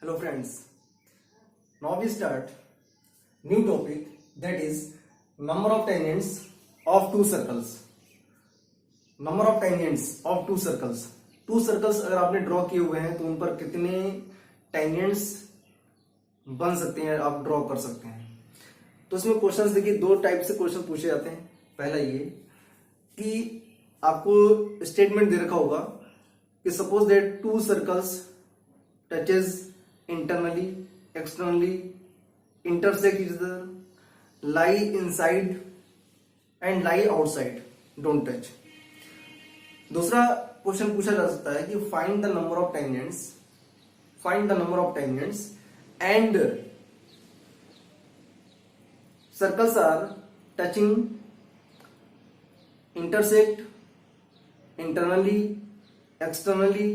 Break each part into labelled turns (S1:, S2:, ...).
S1: Hello friends, now we start new topic, that is number of tangents of two circles. Number of tangents of two circles. Two circles अगर आपने draw किए हुए हैं तो उन पर कितने tangents बन सकते हैं, आप ड्रॉ कर सकते हैं। तो इसमें क्वेश्चंस देखिए, दो टाइप से क्वेश्चन पूछे जाते हैं। पहला ये कि आपको स्टेटमेंट दे रखा होगा कि suppose that to circles touches internally, externally, intersect each other, lie inside and lie outside, don't touch. दूसरा क्वेश्चन पूछा जा सकता है कि find the number of tangents and circles are touching, intersect, internally, externally,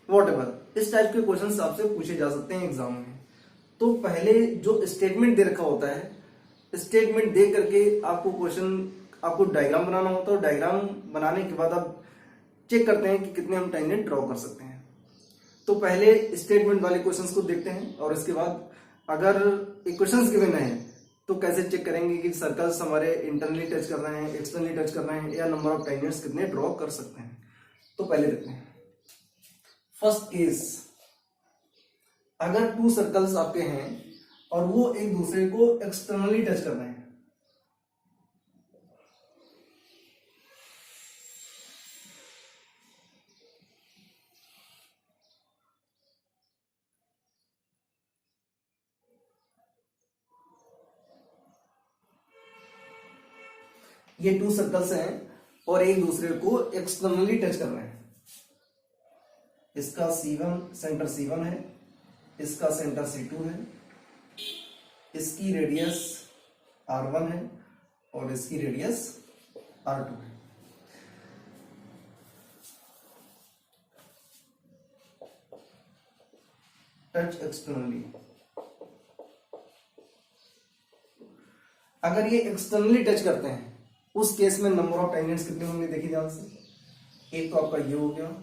S1: whatever. इस type के questions आपसे पूछे जा सकते हैं एग्जाम में। तो पहले जो स्टेटमेंट दे रखा होता है, स्टेटमेंट दे करके आपको डायग्राम बनाना होता है। डायग्राम बनाने के बाद आप चेक करते हैं कि कितने हम टेंजेंट ड्रॉ कर सकते हैं। तो पहले स्टेटमेंट वाले क्वेश्चंस को देखते हैं और इसके बाद अगर इक्वेशंस गिवन है तो कैसे चेक करेंगे कि सर्कल्स हमारे इंटरनली टच कर रहे हैं, एक्सटर्नली टच कर रहे हैं, या नंबर ऑफ टेंजेंट्स कितने ड्रॉ कर सकते हैं। तो पहले देखते हैं फर्स्ट केस। अगर टू सर्कल्स आपके हैं और वो एक दूसरे को एक्सटर्नली टच कर रहे हैं, ये टू सर्कल्स हैं और एक दूसरे को एक्सटर्नली टच कर रहे हैं। इसका C1 सेंटर C1 है, इसका सेंटर C2 है, इसकी रेडियस R1 है और इसकी रेडियस R2 है। Touch externally. अगर ये एक्सटर्नली टच करते हैं उस केस में नंबर ऑफ टेंजेंट्स कितने होंगे, देखिए ध्यान से। एक तो आपका ये हो गया,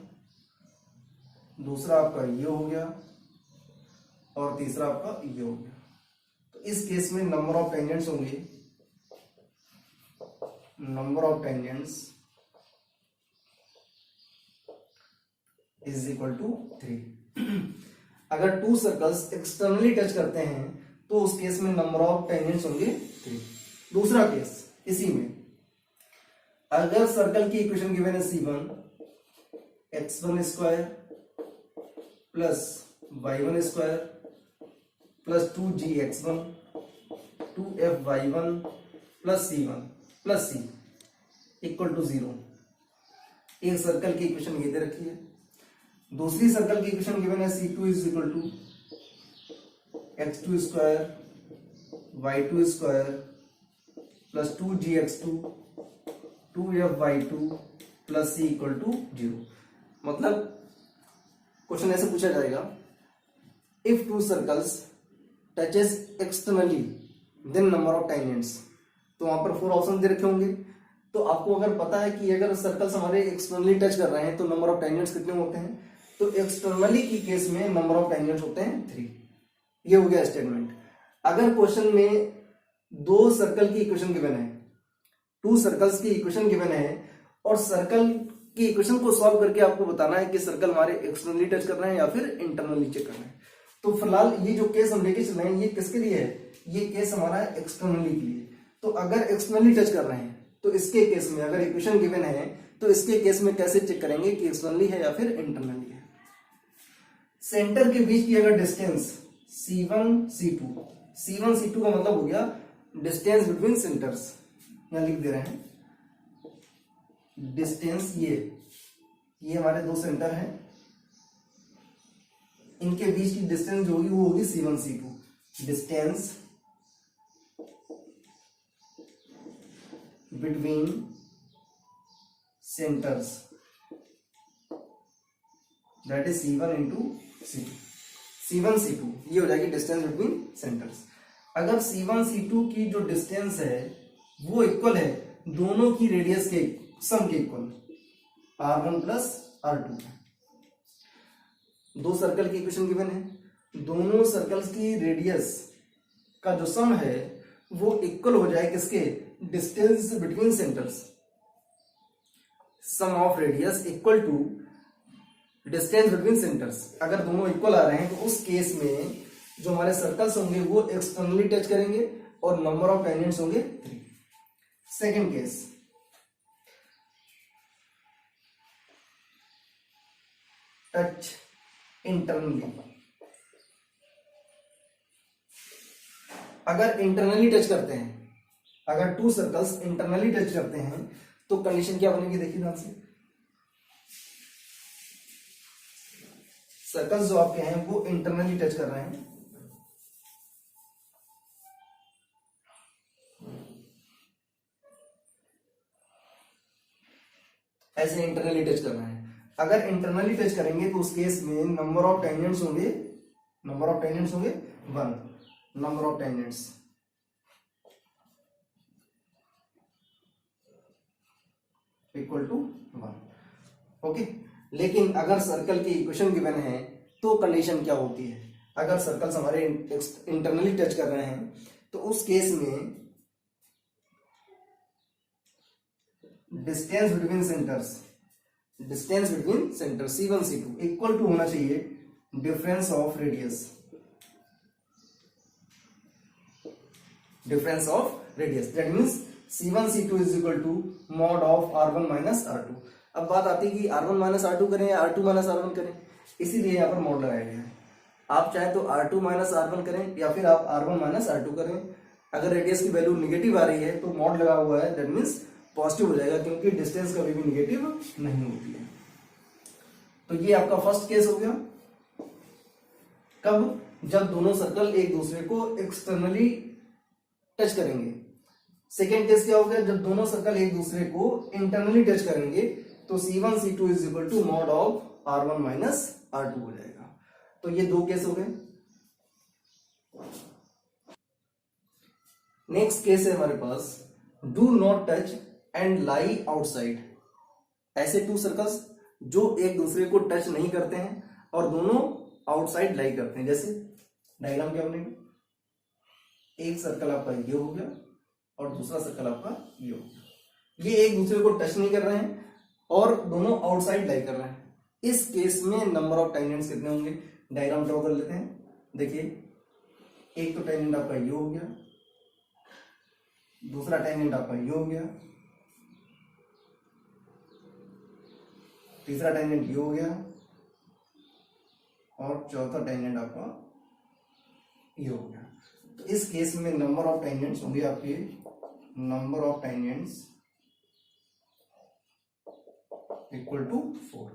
S1: दूसरा आपका ये हो गया और तीसरा आपका ये हो गया। तो इस केस में नंबर ऑफ टेंजेंट्स होंगे, number of tangents is equal to 3। अगर टू सर्कल्स एक्सटर्नली टच करते हैं तो उस केस में नंबर ऑफ टेंजेंट्स होंगे 3। दूसरा केस इसी में, अगर सर्कल की इक्वेशन गिवन है C1 x1 square plus y1 square plus 2gx1 2fy1 plus c1 plus c equal to 0। एक सर्कल की इक्वेशन ये दे रखी है। दूसरी सर्कल की इक्वेशन गिवन है C2 is equal to x2 square y2 square plus 2gx2 2fy2 plus c equal to 0। मतलब question ऐसे पूछा जाएगा, if two circles touches externally then number of tangents. तो वहां पर 4 ऑप्शन दे रखे होंगे। तो आपको अगर पता है कि अगर सर्कल्स हमारे एक्सटर्नली टच कर रहे हैं तो नंबर ऑफ टेंजेंट्स कितने होते हैं, तो एक्सटर्नली की केस में नंबर ऑफ टेंजेंट्स होते हैं 3। ये हो गया स्टेटमेंट। अगर क्वेश्चन में दो सर्कल की इक्वेशन गिवन है, टू सर्कल्स की इक्वेशन गिवन है और सर्कल की इक्वेशन को सॉल्व करके आपको बताना है कि सर्कल हमारे एक्सटर्नली टच कर रहे हैं या फिर इंटरनली चेक कर रहे हैं। तो फिलहाल ये जो केस हम लेके चल रहे हैं ये किसके लिए है, ये केस हमारा है एक्सटर्नली के लिए। तो अगर एक्सटर्नली टच कर रहे हैं तो इसके केस में अगर इक्वेशन गिवन है तो इसके केस में कैसे चेक करेंगे कि एक्सटर्नली है या फिर इंटरनली है। सेंटर के बीच की अगर डिस्टेंस C1 C2 का मतलब हो गया डिस्टेंस बिटवीन सेंटर्स। यहां लिख दे रहे हैं डिस्टेंस, ये हमारे दो सेंटर हैं, इनके बीच की डिस्टेंस जो होगी वो होगी C1 C2। Distance between centres that is C1 into C2। C1 C2 ये हो जाएगी डिस्टेंस बिटवीन सेंटर्स। अगर C1 C2 की जो डिस्टेंस है वो इक्वल है दोनों की रेडियस के सम के इक्वल, R1 प्लस R2। दो सर्कल की इक्वेशन गिवन है दोनों सर्कल्स की रेडियस का जो सम है वो इक्वल हो जाए किसके, distance between centres. Sum of radius equal to distance between centres. अगर दोनों इक्वल आ रहे हैं तो उस केस में जो हमारे सर्कल्स होंगे वो एक्सटर्नली टच करेंगे और नंबर ऑफ टेंजेंट्स होंगे 3। Second case, touch internally. अगर इंटरनली टच करते हैं, अगर टू सर्कल्स इंटरनली टच करते हैं तो कंडीशन क्या बनेगी, देखिए ध्यान से। सर्कल्स जो आपके हैं वो इंटरनली टच कर रहे हैं, ऐसे इंटरनली टच कर रहे हैं। अगर इंटरनली टच करेंगे तो उस केस में नंबर ऑफ टेंजेंट्स होंगे 1, number of tangents equal to 1। Okay, लेकिन अगर सर्कल की इक्वेशन गिवन है तो कंडीशन क्या होती है, अगर सर्कल्स हमारे इंटरनली टच कर रहे हैं तो उस केस में distance between centres C1 C2 equal to होना चाहिए difference of radius, that means C1 C2 is equal to mod of R1 minus R2। अब बात आती है कि R1 माइनस R2 करें या R2 माइनस R1 करें, इसीलिए यहाँ पर मॉड लगाया गया है। आप चाहे तो R2 माइनस R1 करें या फिर आप R1 माइनस R2 करें। अगर रेडियस की वैल्यू निगेटिव आ रही है तो मॉड लगा हुआ है, दैट मीन्स पॉजिटिव हो जाएगा, क्योंकि डिस्टेंस कभी भी निगेटिव नहीं होती है। तो ये आपका फर्स्ट केस हो गया। कब, जब दोनों सर्कल एक दूसरे को एक्सटर्नली टच करेंगे। सेकेंड केस क्या हो गया, जब दोनों सर्कल एक दूसरे को इंटरनली टच करेंगे तो C1 C2 is equal to mod of R1 minus R2 हो जाएगा। तो ये दो केस हो गए। नेक्स्ट केस है हमारे पास, do not touch and lie outside. ऐसे टू सर्कल्स जो एक दूसरे को टच नहीं करते हैं और दोनों आउटसाइड लाई करते हैं। जैसे डायग्राम क्या बनेगा, एक सर्कल आपका ये हो गया और दूसरा सर्कल आपका ये हो गया। ये एक दूसरे को टच नहीं कर रहे हैं और दोनों आउटसाइड लाई कर रहे हैं। इस केस में नंबर ऑफ टेंजेंट्स कितने होंगे, डायग्राम ड्रॉ कर लेते हैं। देखिए, एक तो टेंजेंट आपका ये हो गया, दूसरा टेंजेंट आपका ये हो गया, तीसरा टेंजेंट ये हो गया और चौथा टेंजेंट आपका ये हो गया। तो इस केस में नंबर ऑफ टेंजेंट्स होंगे आपके, number of tangents equal to 4।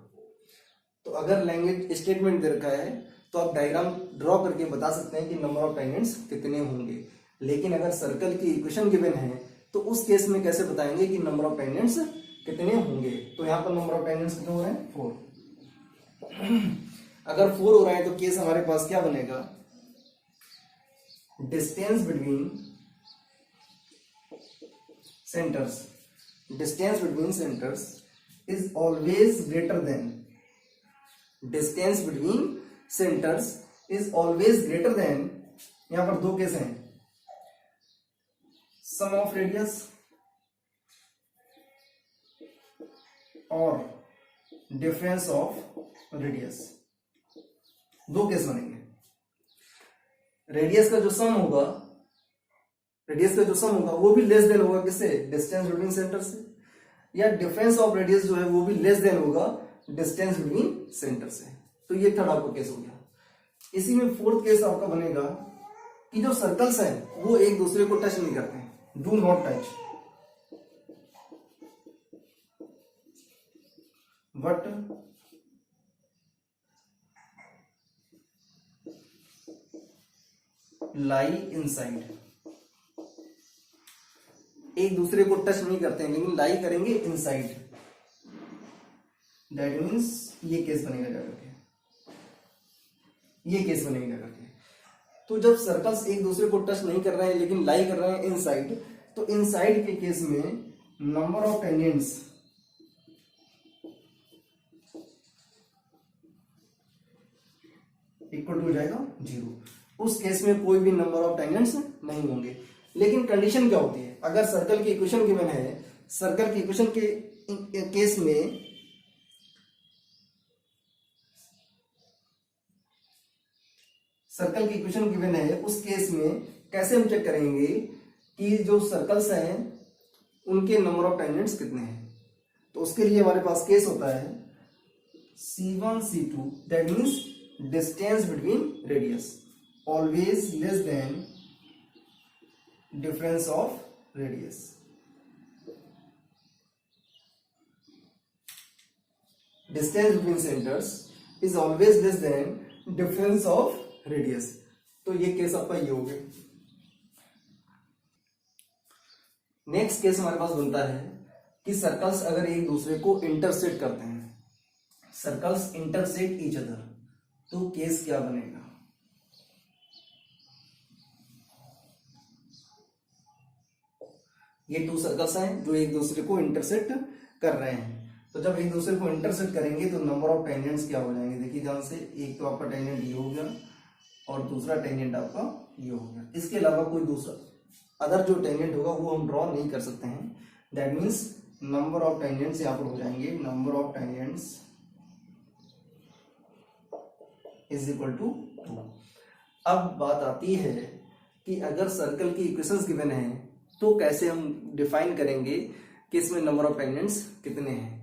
S1: तो अगर लैंग्वेज स्टेटमेंट दे रखा है तो आप डायग्राम ड्रॉ करके बता सकते हैं कि नंबर ऑफ टेंजेंट्स कितने होंगे। लेकिन अगर सर्कल की इक्वेशन गिवन है तो उस केस में कैसे बताएंगे कि नंबर ऑफ टेंजेंट्स कितने होंगे। तो यहां पर नंबर ऑफ टेंजेंट्स कितने हो रहे हैं, 4। अगर 4 हो रहा है तो केस हमारे पास क्या बनेगा, distance between centres is always greater than, distance between centres is always greater than. यहां पर दो केस हैं, सम ऑफ रेडियस और डिफरेंस ऑफ रेडियस। दो केस बनेंगे। रेडियस का जो सम होगा वो भी लेस देन होगा किससे, डिस्टेंस बिटवीन सेंटर से, या डिफरेंस ऑफ रेडियस जो है वो भी लेस देन होगा डिस्टेंस बिटवीन सेंटर से। तो ये थर्ड आपका केस हो गया। इसी में फोर्थ केस आपका बनेगा कि जो सर्कल्स हैं वो एक दूसरे को टच नहीं करते हैं, do not touch, but lie inside. एक दूसरे को टच नहीं करते हैं लेकिन लाई करेंगे इनसाइड। दैट मीन्स ये केस बनेगा जाकर के, ये केस बनेगा जाकर के। तो जब सर्कल्स एक दूसरे को टच नहीं कर रहे हैं लेकिन लाई कर रहे हैं इनसाइड, तो इनसाइड के केस में number of tangents equal to हो जाएगा 0। उस केस में कोई भी नंबर ऑफ टेंजेंट्स नहीं होंगे। लेकिन कंडीशन क्या होती है, अगर सर्कल की इक्वेशन गिवन है, सर्कल की इक्वेशन के केस में सर्कल की इक्वेशन गिवन है, उस केस में कैसे हम चेक करेंगे कि जो सर्कल्स हैं उनके नंबर ऑफ टेंजेंट्स कितने हैं। तो उसके लिए हमारे पास केस होता है C1 C2, that means distance between radius always less than difference of radius. Distance between centres is always less than difference of radius. तो ये केस आपका ये हो गया। नेक्स्ट केस हमारे पास बनता है कि सर्कल्स अगर एक दूसरे को इंटरसेक्ट करते हैं, सर्कल्स इंटरसेक्ट ईच अदर, तो केस क्या बनेगा। ये टू सर्कल्स हैं जो एक दूसरे को इंटरसेक्ट कर रहे हैं। तो जब एक दूसरे को इंटरसेक्ट करेंगे तो नंबर ऑफ टेंजेंट्स क्या हो जाएंगे, देखिए ध्यान से, एक तो आपका टेंजेंट ये हो गया और दूसरा टेंजेंट आपका ये हो गया। इसके अलावा कोई दूसरा अदर जो टेंजेंट होगा वो हम ड्रॉ नहीं कर सकते हैं। That means number of tangents यहाँ पर हो जाएंगे, number of tangents is equal to 2। अब बात आती है कि अगर सर्कल की इक्वेशंस गिवन है तो कैसे हम डिफाइन करेंगे कि इसमें नंबर ऑफ टेंजेंट्स कितने हैं।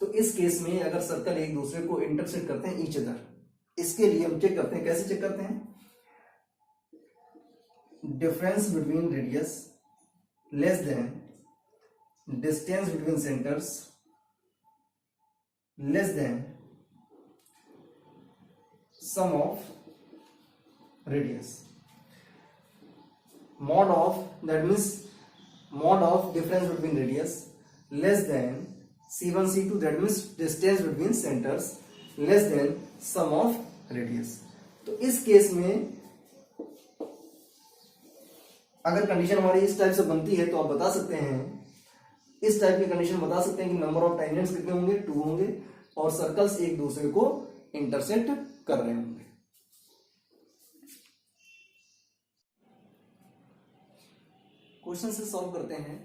S1: तो इस केस में अगर सर्कल एक दूसरे को इंटरसेक्ट करते हैं ईच अदर, इसके लिए हम चेक करते हैं, कैसे चेक करते हैं, difference between radius less than distance between centres less than sum of radius. mod of, that means mod of difference between radius less than C1 C2, that means distance between centers less than sum of radius। तो इस case में अगर condition हमारी इस type से बनती है तो आप बता सकते हैं, इस टाइप की कंडीशन बता सकते हैं कि नंबर ऑफ टेंजेंट्स कितने होंगे, 2 होंगे और सर्कल्स एक दूसरे को इंटरसेक्ट कर रहे होंगे। क्वेश्चन से सॉल्व करते हैं।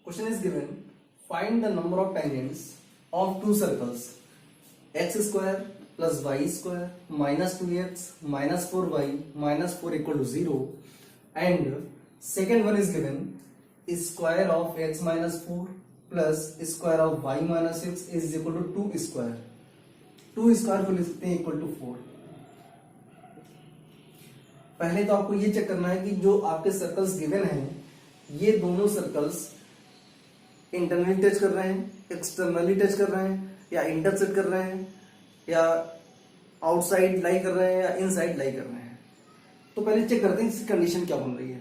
S1: Question is given, find the number of tangents of two circles x square plus y square minus 2x minus 4y minus 4 equal to 0 and second one is given square of x minus 4 plus square of y minus 6 is equal to 2 square. 2 square को लिख सकते हैं equal to 4। पहले तो आपको ये check करना है कि जो आपके सर्कल्स गिवन हैं ये दोनों सर्कल्स इंटरनली टच कर रहे हैं, एक्सटर्नली टच कर रहे हैं, या इंटरसेक्ट कर रहे हैं, या आउटसाइड लाई कर रहे हैं, या इनसाइड लाई कर रहे हैं। तो पहले चेक करते हैं इसकी कंडीशन क्या बन रही है।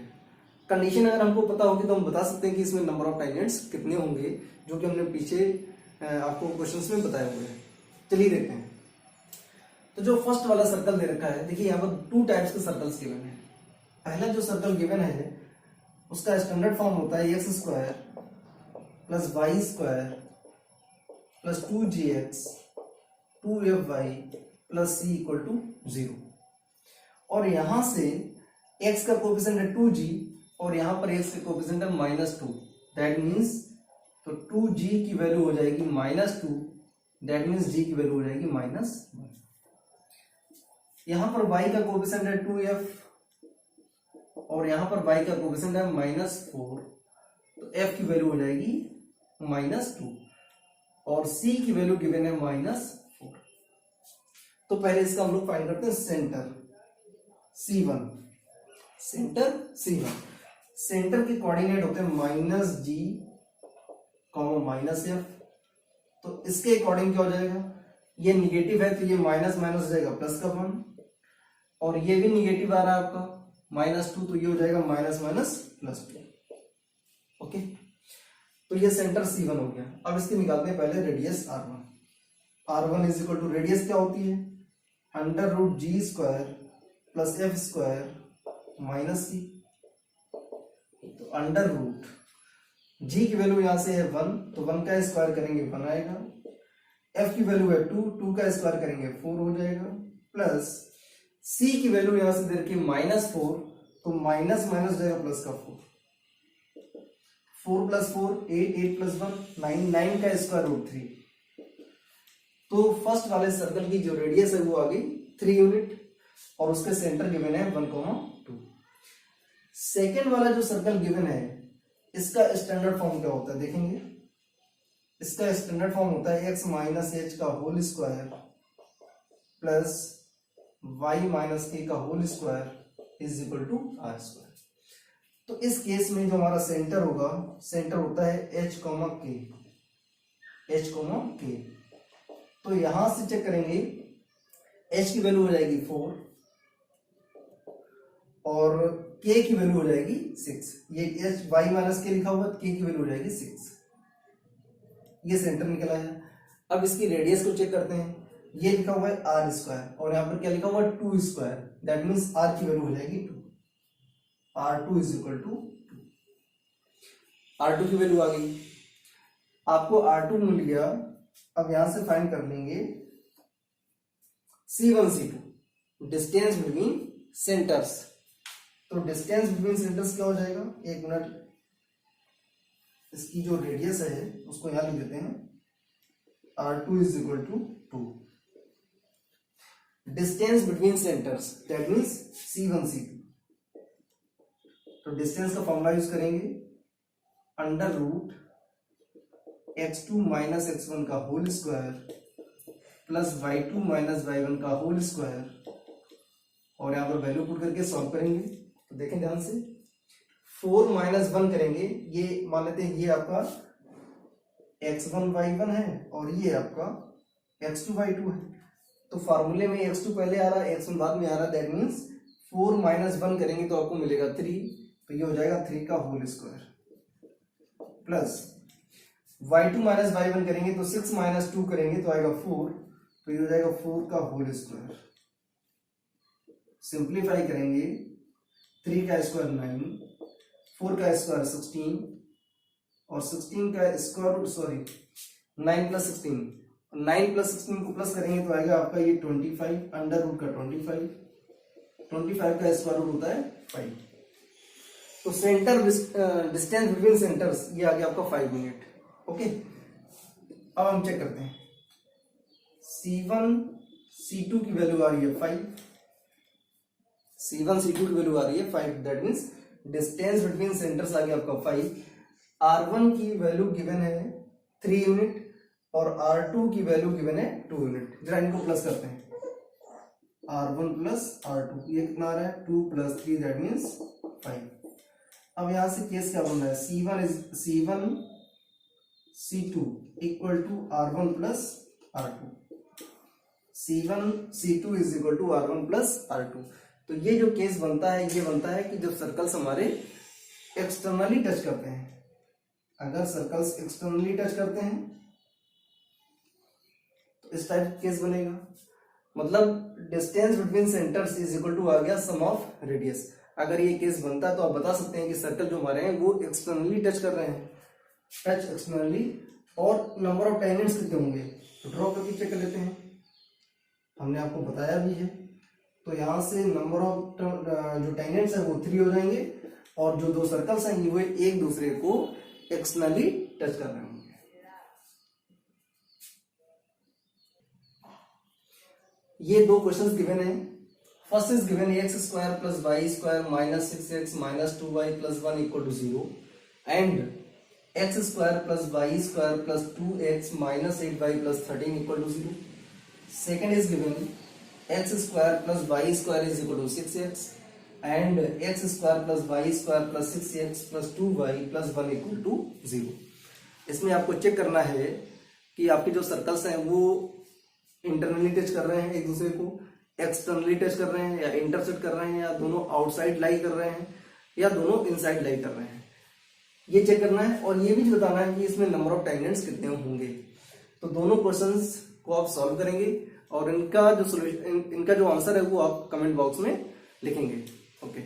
S1: कंडीशन अगर हमको पता होगी तो हम बता सकते हैं कि इसमें नंबर ऑफ टेंजेंट्स कितने होंगे, जो कि हमने पीछे आपको क्वेश्चंस में बताए हुए हैं। चलिए देखते हैं। तो जो फर्स्ट वाला सर्कल दे रखा है, देखिए यहाँ पर 2 टाइप्स के सर्कल्स गिवन है। पहला जो सर्कल गिवन है उसका स्टैंडर्ड फॉर्म होता है x square plus y square plus 2gx 2fy plus c equal to 0। और यहां से x का कोएफिशिएंट है 2g और यहां पर x का कोएफिशिएंट है -2। दैट मीन्स तो 2g की वैल्यू हो जाएगी -2, दैट मीन्स g की वैल्यू हो जाएगी -1। यहां पर y का कोएफिशिएंट है 2f और यहां पर y का कोएफिशिएंट है -4, तो f की वैल्यू हो जाएगी -2 और c की वैल्यू गिवन है -4। तो पहले इसका हम लोग फाइंड करते हैं centre C1। Centre C1, centre के कोऑर्डिनेट होते हैं -g, -f। तो इसके अकॉर्डिंग क्या हो जाएगा, ये निगेटिव है तो ये माइनस माइनस हो जाएगा प्लस का 1, और ये भी निगेटिव आ रहा है आपका -2, तो ये हो जाएगा माइनस माइनस +2। ओके, तो ये सेंटर C1 हो गया। अब इसके निकालते हैं पहले radius R1। R1 is equal to radius क्या होती है, √g² plus f² minus c। तो √g की वैल्यू यहां से है 1, तो 1 का स्क्वायर करेंगे 1 आएगा। एफ की वैल्यू है 2, 2 का स्क्वायर करेंगे 4 हो जाएगा, प्लस सी की वैल्यू यहां से दे रखी -4, तो माइनस माइनस जाएगा प्लस का 4, 4 + 4 8, 8 + 1 9, 9 का स्क्वायर रूट 3। तो फर्स्ट वाले सर्कल की जो रेडियस है वो आ गई 3 यूनिट और उसके सेंटर गिवन है 1,2। सेकेंड वाला जो सर्कल गिवन है इसका स्टैंडर्ड फॉर्म क्या होता है देखेंगे। इसका स्टैंडर्ड फॉर्म होता है x - h का whole square plus y - k का whole square is equal to r square. तो इस केस में जो हमारा सेंटर होगा, सेंटर होता है h, k। तो यहां से चेक करेंगे, h की वैल्यू हो जाएगी 4 और k की वैल्यू हो जाएगी 6। ये h y - k लिखा हुआ है, k की वैल्यू हो जाएगी 6। ये सेंटर निकला है। अब इसकी रेडियस को चेक करते हैं। ये लिखा हुआ है r स्क्वायर और यहाँ पर क्या लिखा हुआ है 2 स्क्वायर, दैट मीन्स r की वैल्यू हो जाएगी 2। r2 is equal to 2। r2 की वैल्यू आ गई, आपको r2 मिल गया। अब यहां से फाइंड कर लेंगे C1 C2 distance between centres. तो डिस्टेंस बिटवीन सेंटर्स क्या हो जाएगा, एक मिनट, इसकी जो रेडियस है उसको यहां लिख देते हैं, r2 is equal to 2। Distance between centres that means C1 C2। तो डिस्टेंस का फॉर्मूला यूज करेंगे, √ x2 - x1 का whole square plus y2 - y1 का होल स्क्वायर, और यहां पर वैल्यू पुट करके सॉल्व करेंगे। तो देखें ध्यान से, 4 - 1 करेंगे, ये मान लेते हैं ये आपका x1 y1 है और ये आपका x2 y2 है। तो फार्मूले में x2 पहले आ रहा है, x1 बाद में आ रहा है, दैट मीन्स 4 - 1 करेंगे तो आपको मिलेगा 3। तो ये हो जाएगा 3 का whole square plus y2 - y1 करेंगे तो 6 - 2 करेंगे तो आएगा 4, तो ये हो जाएगा 4 का होल स्क्वायर। सिंप्लीफाई करेंगे, 3 का स्क्वायर 9, 4 का स्क्वायर 16 और 16 का स्क्वायर रूट 9 + 16, 9 + 16 को प्लस करेंगे तो आएगा आपका ये 25, √ का 25 का स्क्वायर रूट होता है 5। तो सेंटर डिस्टेंस बिटवीन सेंटर्स ये आ गया आपका 5 यूनिट। ओके, अब हम चेक करते हैं। C1 C2 की वैल्यू आ रही है 5, C1 C2 की वैल्यू आ रही है 5, that means distance between centres आ गया आपका 5। R1 की वैल्यू गिवन है 3 यूनिट और R2 की वैल्यू गिवन है 2 यूनिट। जरा इनको प्लस करते हैं, R1 + R2, ये कितना आ रहा है 2 + 3 दैट मीन्स 5। अब यहां से केस क्या बन रहा है, C1 C2 equal to R1 + R2, C1 C2 is equal to R1 + R2। तो ये जो केस बनता है, ये बनता है कि जब सर्कल्स हमारे एक्सटर्नली टच करते हैं, अगर सर्कल्स एक्सटर्नली टच करते हैं तो इस टाइप केस बनेगा। मतलब distance between centres is equal to आ गया सम ऑफ रेडियस। अगर ये केस बनता है तो आप बता सकते हैं कि सर्कल जो हमारे हैं वो एक्सटर्नली टच कर रहे हैं, टच एक्सटर्नली, और नंबर ऑफ टाइनेंट्स कितने होंगे तो ड्रॉ करके चेक कर लेते हैं, हमने आपको बताया भी है। तो यहां से नंबर ऑफ जो टाइनेंट्स है वो 3 हो जाएंगे और जो दो सर्कल्स हैं वो एक दूसरे को एक्सटर्नली टच कर रहे होंगे। ये दो क्वेश्चंस गिवन है। First is given x² + y² - 6x - 2y + 1 = 0 and x² + y² + 2x - 8y + 13 = 0. Second is given x² + y² = 6x and x² + y² + 6x + 2y + 1 = 0. इसमें आपको चेक करना है कि आपके जो सर्कल्स हैं वो इंटरनली टच कर रहे हैं एक दूसरे को, एक्सटर्नली टच कर रहे हैं या इंटरसेक्ट कर रहे हैं, या दोनों आउटसाइड लाई कर रहे हैं या दोनों इनसाइड लाई कर रहे हैं, ये चेक करना है। और ये भी बताना है कि इसमें नंबर ऑफ टाइनेंट्स कितने होंगे। तो दोनों क्वेश्चंस को आप सॉल्व करेंगे और इनका जो आंसर है वो आप कमेंट बॉक्स में लिखेंगे। ओके।